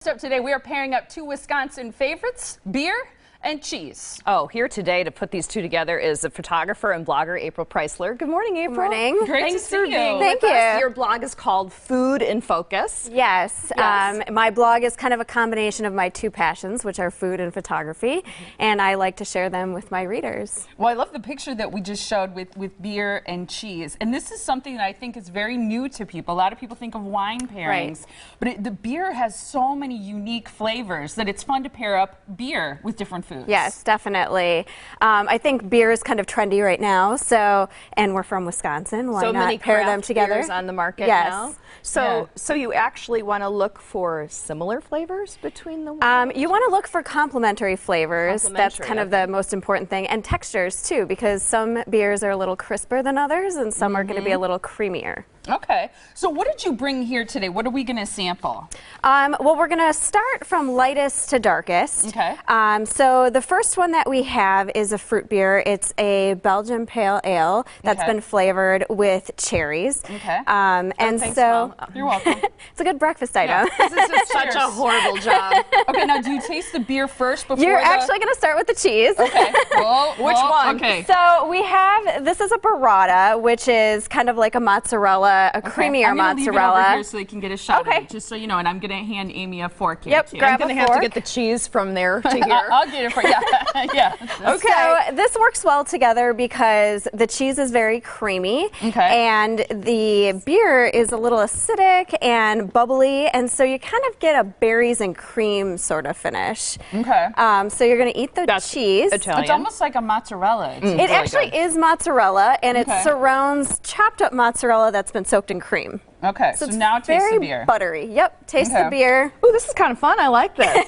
So today we are pairing up two Wisconsin favorites, beer and cheese. Oh, here today to put these two together is the photographer and blogger April Preisler. Good morning, April. Good morning. Great to see you. Thank you. Your blog is called Food in Focus. Yes. My blog is kind of a combination of my two passions, which are food and photography, and I like to share them with my readers. Well, I love the picture that we just showed with beer and cheese. And this is something that I think is very new to people. A lot of people think of wine pairings, but the beer has so many unique flavors that it's fun to pair up beer with different foods. Yes, definitely. I think beer is kind of trendy right now, and we're from Wisconsin. Why so not many pair them together? beers on the market yes. now. So you actually want to look for similar flavors between the ones? You want to look for complementary flavors. That's kind of the most important thing, and textures too, because some beers are a little crisper than others, and some are going to be a little creamier. Okay. So what did you bring here today? What are we going to sample? Well, we're going to start from lightest to darkest. Okay. So the first one that we have is a fruit beer. It's a Belgian pale ale that's been flavored with cherries. Okay. You're welcome. It's a good breakfast item. Yeah. This is such a horrible job. Okay, now do you taste the beer first before You're actually going to start with the cheese. Okay. Which one? Okay. So we have, this is a burrata, which is kind of like a mozzarella, a creamier I'm gonna leave it mozzarella. over here so they can get a shot Okay. of it, just so you know. And I'm going to hand Amy a fork here. Yep, too. grab I'm going to have to get the cheese from there to here. I'll get it for you. Yeah. Okay. So this works well together because the cheese is very creamy, and the beer is a little acidic and bubbly, and so you kind of get a berries and cream sort of finish. Okay. So you're going to eat the cheese. Italian. It's almost like a mozzarella. It's It really actually good. is mozzarella, and it surrounds chopped up mozzarella that's been soaked in cream. Okay, so it's now taste very the beer. buttery. Yep, taste the beer. Ooh, this is kind of fun. I like this.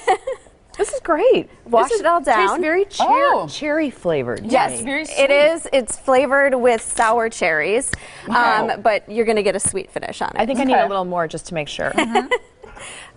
This is great. Wash it all down. Tastes very cherry flavored. Yes, to me. very sweet. It is. It's flavored with sour cherries, but you're going to get a sweet finish on it. I think I need a little more just to make sure.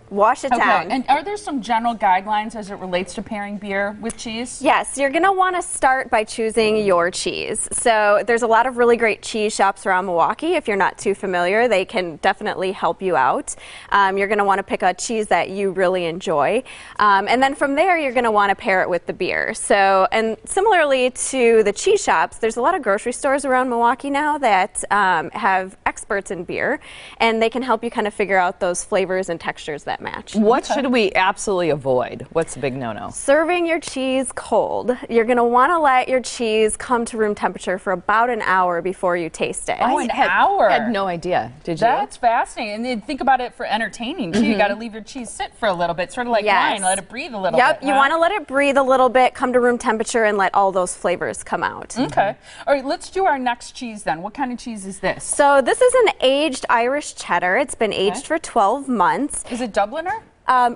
Wash it down. And are there some general guidelines as it relates to pairing beer with cheese? Yes, you're going to want to start by choosing your cheese. So there's a lot of really great cheese shops around Milwaukee. If you're not too familiar, they can definitely help you out. You're going to want to pick a cheese that you really enjoy. And then from there, you're going to want to pair it with the beer. So, and similarly to the cheese shops, there's a lot of grocery stores around Milwaukee now that have experts in beer, and they can help you kind of figure out those flavors and textures that match. What should we absolutely avoid? What's the big no-no? Serving your cheese cold. You're going to want to let your cheese come to room temperature for about an hour before you taste it. Oh, an hour. I had no idea. Did you? That's fascinating. And then think about it for entertaining, too. You got to leave your cheese sit for a little bit, sort of like wine. Let it breathe a little bit. Yep, you want to let it breathe a little bit, come to room temperature, and let all those flavors come out. Okay. All right, let's do our next cheese then. What kind of cheese is this? So this is an aged Irish cheddar. It's been aged for 12 months. Is it Dubliner?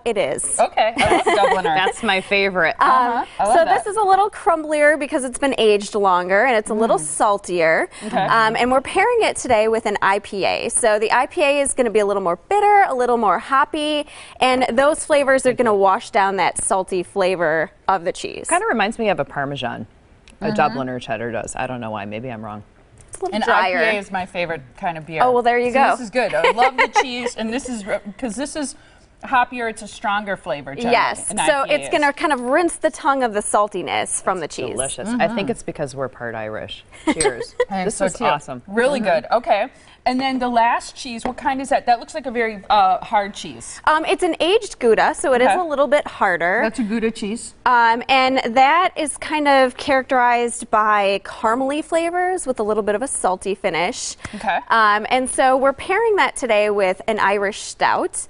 It is. Okay, I love Dubliner. That's my favorite. So this is a little crumblier because it's been aged longer, and it's a little saltier. And we're pairing it today with an IPA. So the IPA is going to be a little more bitter, a little more hoppy, and those flavors are going to wash down that salty flavor of the cheese. Kind of reminds me of a Parmesan. A Dubliner cheddar does. I don't know why. Maybe I'm wrong. It's a little And drier. IPA is my favorite kind of beer. Oh, well, there you go. This is good. I love the cheese, and this is, because this is hoppier, it's a stronger flavor. Yes, so it's going to kind of rinse the tongue of the saltiness from the cheese. Delicious. I think it's because we're part Irish. Cheers. This is awesome. Really good. Okay. And then the last cheese, what kind is that? That looks like a very hard cheese. It's an aged Gouda, so it is a little bit harder. That's a Gouda cheese. And that is kind of characterized by caramely flavors with a little bit of a salty finish. Okay. And so we're pairing that today with an Irish stout.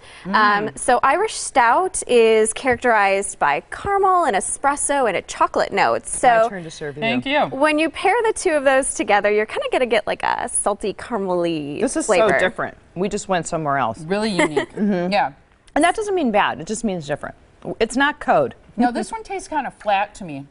So Irish stout is characterized by caramel and espresso and a chocolate note. So my turn to serve you. Thank you. when you pair the two of those together, you're kind of going to get like a salty caramely This is flavor. so different. We just went somewhere else. Really unique. Yeah. And that doesn't mean bad. It just means different. It's not code. No, this one tastes kind of flat to me.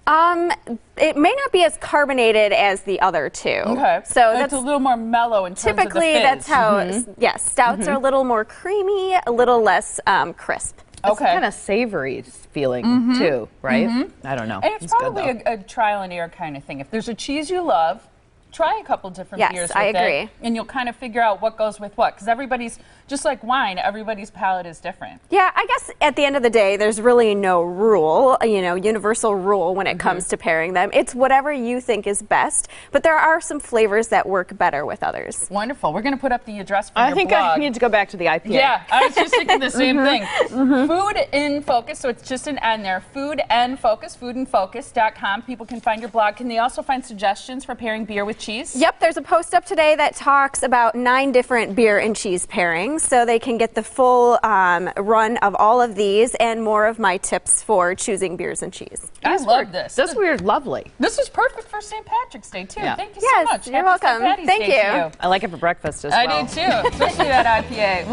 It may not be as carbonated as the other two. Okay. So it's that's a little more mellow in terms of the typically fizz. that's how yes, stouts are a little more creamy, a little less crisp. It's kind of savory feeling too, right? I don't know. And it's probably a trial and error kind of thing. If there's a cheese you love, try a couple different beers with I agree. it, and you'll kind of figure out what goes with what, because everybody's just like wine, everybody's palate is different. Yeah, I guess at the end of the day, there's really no rule, universal rule when it comes to pairing them. It's whatever you think is best, but there are some flavors that work better with others. Wonderful. We're going to put up the address for I your think blog. I need to go back to the IPA. Yeah, I was just thinking the same thing. Food in Focus, so it's just an N there. Food and Focus, foodandfocus.com. People can find your blog. Can they also find suggestions for pairing beer with cheese? Yep, there's a post up today that talks about 9 different beer and cheese pairings, so they can get the full run of all of these and more of my tips for choosing beers and cheese. I love this. This weird, lovely. This was perfect for St. Patrick's Day, too. Yeah. Thank you Yes, so much. you're Happy St. welcome. Patty's Thank Day to you. I like it for breakfast as well. I do, too, especially that IPA.